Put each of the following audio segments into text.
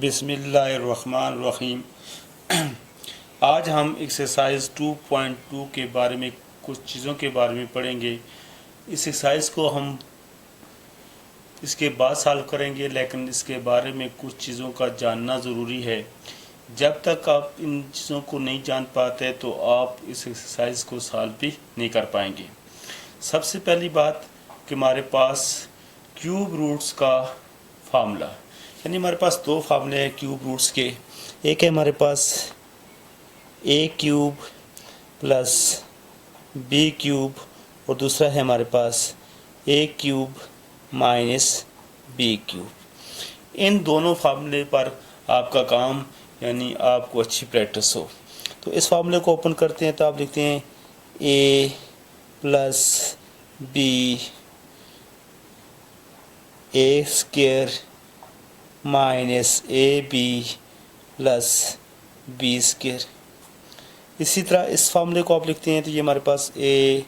बिस्मिल्लाहिर्रहमानिर्रहीम। आज हम एक्सरसाइज 2.2 के बारे में कुछ चीज़ों के बारे में पढ़ेंगे। इस एक्सरसाइज को हम इसके बाद सॉल्व करेंगे, लेकिन इसके बारे में कुछ चीज़ों का जानना ज़रूरी है। जब तक आप इन चीज़ों को नहीं जान पाते तो आप इस एक्सरसाइज को सॉल्व भी नहीं कर पाएंगे। सबसे पहली बात कि हमारे पास क्यूब रूट्स का फार्मूला, यानी हमारे पास दो फार्मूले हैं क्यूब रूट्स के। एक है हमारे पास ए क्यूब प्लस बी क्यूब और दूसरा है हमारे पास ए क्यूब माइनस बी क्यूब। इन दोनों फार्मूले पर आपका काम, यानी आपको अच्छी प्रैक्टिस हो। तो इस फार्मूले को ओपन करते हैं तो आप लिखते हैं A plus B A square minus A B plus B square. इसी तरह इस फार्मूले को आप लिखते हैं तो ये हमारे पास A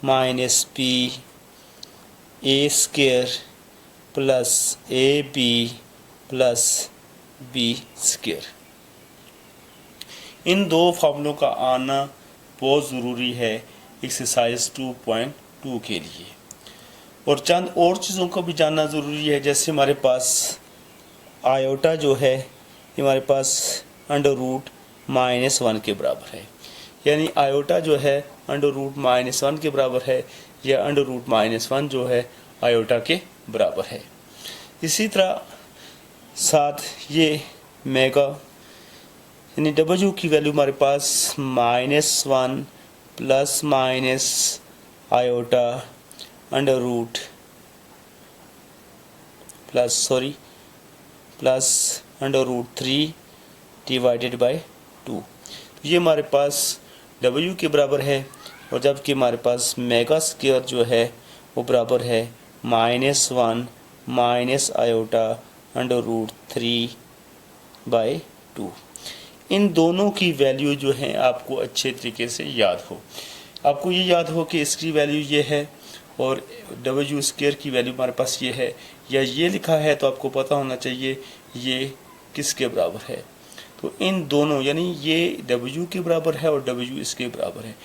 minus B A square plus A B plus B square. इन दो फार्मूलों का आना बहुत ज़रूरी है एक्सरसाइज 2.2 के लिए। और चंद और चीज़ों को भी जानना ज़रूरी है, जैसे हमारे पास आयोटा जो है ये हमारे पास अंडर रूट -1 के बराबर है, यानी आयोटा जो है अंडर रूट -1 के बराबर है, या अंडर रूट -1 जो है आयोटा के बराबर है। इसी तरह साथ ये मेगा, यानी डब्ल्यू की वैल्यू हमारे पास -1 plus minus iota under root plus under root 3 divided by 2। ये हमारे पास W के बराबर है, और जबकि हमारे पास मेगा स्क्वायर जो है वो बराबर है -1 minus iota under root 3 by 2। इन दोनों की वैल्यू जो है आपको अच्छे तरीके से याद हो। आपको ये याद हो कि इसकी वैल्यू ये है और W स्क्वायर की वैल्यू हमारे पास ये है, या ये लिखा है तो आपको पता होना चाहिए ये किसके बराबर है। तो इन दोनों, यानी ये W के बराबर है और W इसके बराबर है,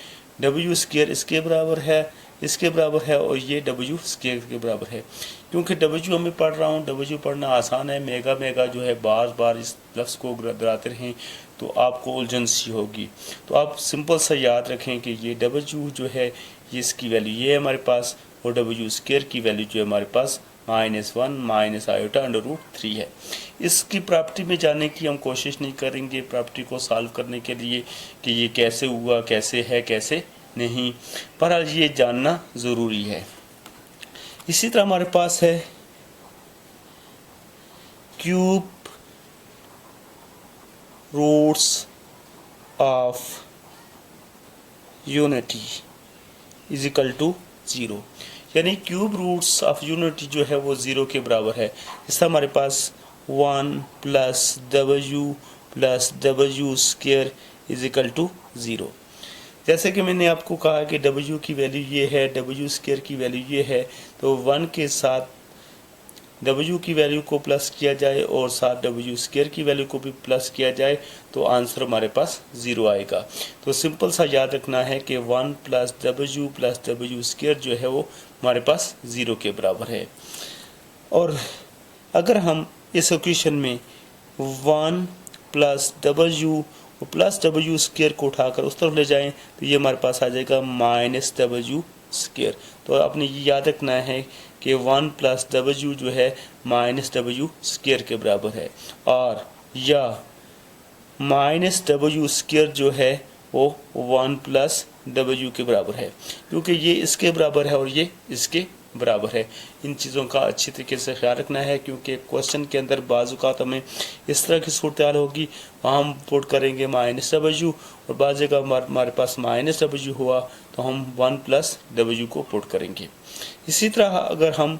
W स्क्वायर इसके बराबर है, इसके बराबर है, और ये W स्क्वायर के बराबर है। क्योंकि W मैं पढ़ रहा हूँ, W पढ़ना आसान है, मेगा जो है बार बार इस लफ्ज़ को दोहराते रहें तो आपको उलझन सी होगी। तो आप सिंपल सा याद रखें कि ये W जो है ये इसकी वैल्यू ये है हमारे पास, और W स्क्वायर की वैल्यू जो है हमारे पास -1 माइनस आयोटा अंडर रूट 3 है। इसकी प्रॉपर्टी में जाने की हम कोशिश नहीं करेंगे प्रॉपर्टी को सॉल्व करने के लिए कि ये कैसे हुआ, कैसे है, कैसे नहीं, पर ये जानना ज़रूरी है। इसी तरह हमारे पास है cube roots of unity is equal to 0, यानी क्यूब रूट्स ऑफ यूनिटी जो है वो 0 के बराबर है। इसका हमारे पास 1 plus W square is equal to 0। जैसे कि मैंने आपको कहा कि W की वैल्यू ये है, W स्क्वायर की वैल्यू ये है, तो 1 के साथ W की वैल्यू को प्लस किया जाए और साथ W स्क्वायर की वैल्यू को भी प्लस किया जाए तो आंसर हमारे पास 0 आएगा। तो सिंपल सा याद रखना है कि 1 प्लस W स्क्वायर जो है वो हमारे पास 0 के बराबर है। और अगर हम इस इक्वेशन में 1 प्लस W स्क्वायर को उठाकर उस तरफ ले जाएं तो ये हमारे पास आ जाएगा -W स्क्वायर। तो आपने ये याद रखना है कि 1 प्लस W जो है -W स्क्वायर के बराबर है, और या -W स्क्वायर जो है वो 1 प्लस W के बराबर है, क्योंकि ये इसके बराबर है और ये इसके बराबर है। इन चीज़ों का अच्छी तरीके से ख्याल रखना है, क्योंकि क्वेश्चन के अंदर बाज़ औक़ात हमें इस तरह की सूरत हाल होगी, वहाँ हम पुट करेंगे -W और बाज़ जगह हमारे पास -W हुआ तो हम 1 प्लस W को पुट करेंगे। इसी तरह अगर हम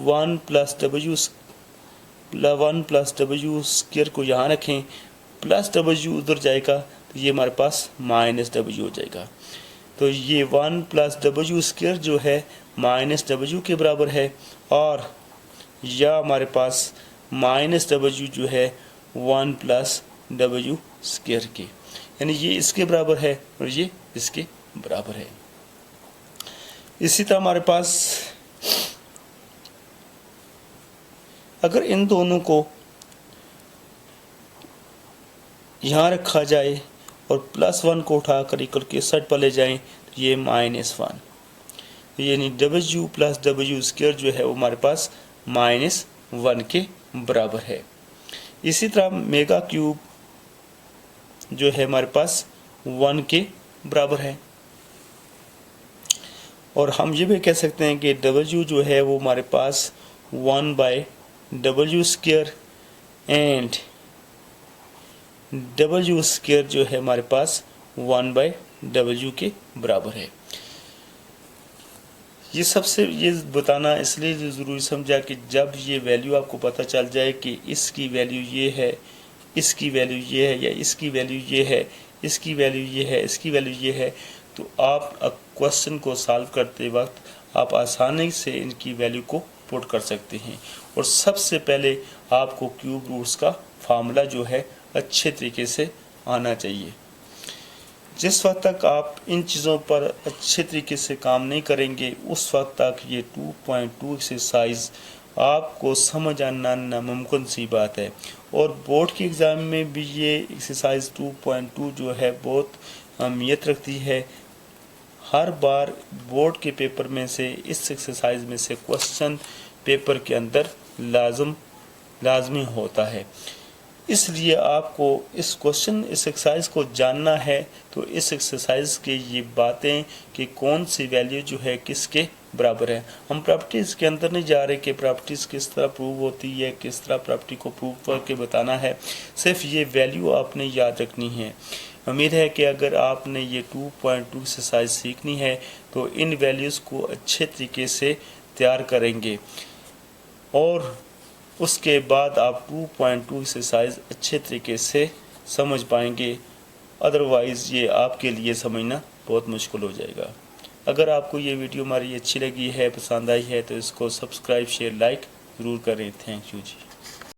1 प्लस W स्क्वायर को यहाँ रखें, प्लस W उधर जाएगा तो ये हमारे पास -W हो जाएगा। तो ये 1 प्लस W स्क्वायर जो है -W के बराबर है, और या हमारे पास -W जो है 1 प्लस डब्ल्यू स्क्वायर के, यानी ये इसके बराबर है और ये इसके बराबर है। इसी तरह हमारे पास अगर इन दोनों को यहाँ रखा जाए और +1 को उठाकर इक्वल के साइड पर ले जाएं तो ये -1, यानी डब्ल्यू प्लस डब्ल्यू स्क्वायर जो है वो हमारे पास -1 के बराबर है। इसी तरह मेगा क्यूब जो है हमारे पास 1 के बराबर है। और हम ये भी कह सकते हैं कि डब्ल्यू जो है वो हमारे पास 1/डब्ल्यू स्क्वायर एंड डब्ल्यू स्क्वायर जो है हमारे पास 1/डब्ल्यू के बराबर है। ये बताना इसलिए ज़रूरी समझा कि जब ये वैल्यू आपको पता चल जाए कि इसकी वैल्यू ये है, इसकी वैल्यू ये है, या इसकी वैल्यू ये है, इसकी वैल्यू ये है, इसकी वैल्यू ये है, तो आप क्वेश्चन को सॉल्व करते वक्त आप आसानी से इनकी वैल्यू को पुट कर सकते हैं। और सबसे पहले आपको क्यूब रूट्स का फार्मूला जो है अच्छे तरीके से आना चाहिए। जिस वक्त तक आप इन चीज़ों पर अच्छे तरीके से काम नहीं करेंगे उस वक्त तक ये 2.2 एक्सरसाइज आपको समझ आना नामुमकिन सी बात है। और बोर्ड के एग्ज़ाम में भी ये एक्सरसाइज 2.2 जो है बहुत अहमियत रखती है। हर बार बोर्ड के पेपर में से इस एक्सरसाइज में से क्वेश्चन पेपर के अंदर लाजमी होता है। इसलिए आपको इस एक्सरसाइज को जानना है। तो इस एक्सरसाइज के ये बातें कि कौन सी वैल्यू जो है किसके बराबर है। हम प्रॉपर्टीज़ के अंदर नहीं जा रहे कि प्रॉपर्टीज़ किस तरह प्रूव होती है, किस तरह प्रॉपर्टी को प्रूव करके बताना है। सिर्फ ये वैल्यू आपने याद रखनी है। उम्मीद है कि अगर आपने ये 2.2 एक्सरसाइज सीखनी है तो इन वैल्यूज़ को अच्छे तरीके से तैयार करेंगे और उसके बाद आप 2.2 एक्सरसाइज अच्छे तरीके से समझ पाएंगे। अदरवाइज़ ये आपके लिए समझना बहुत मुश्किल हो जाएगा। अगर आपको ये वीडियो हमारी अच्छी लगी है, पसंद आई है, तो इसको सब्सक्राइब, शेयर, लाइक ज़रूर करें। Thank you ji.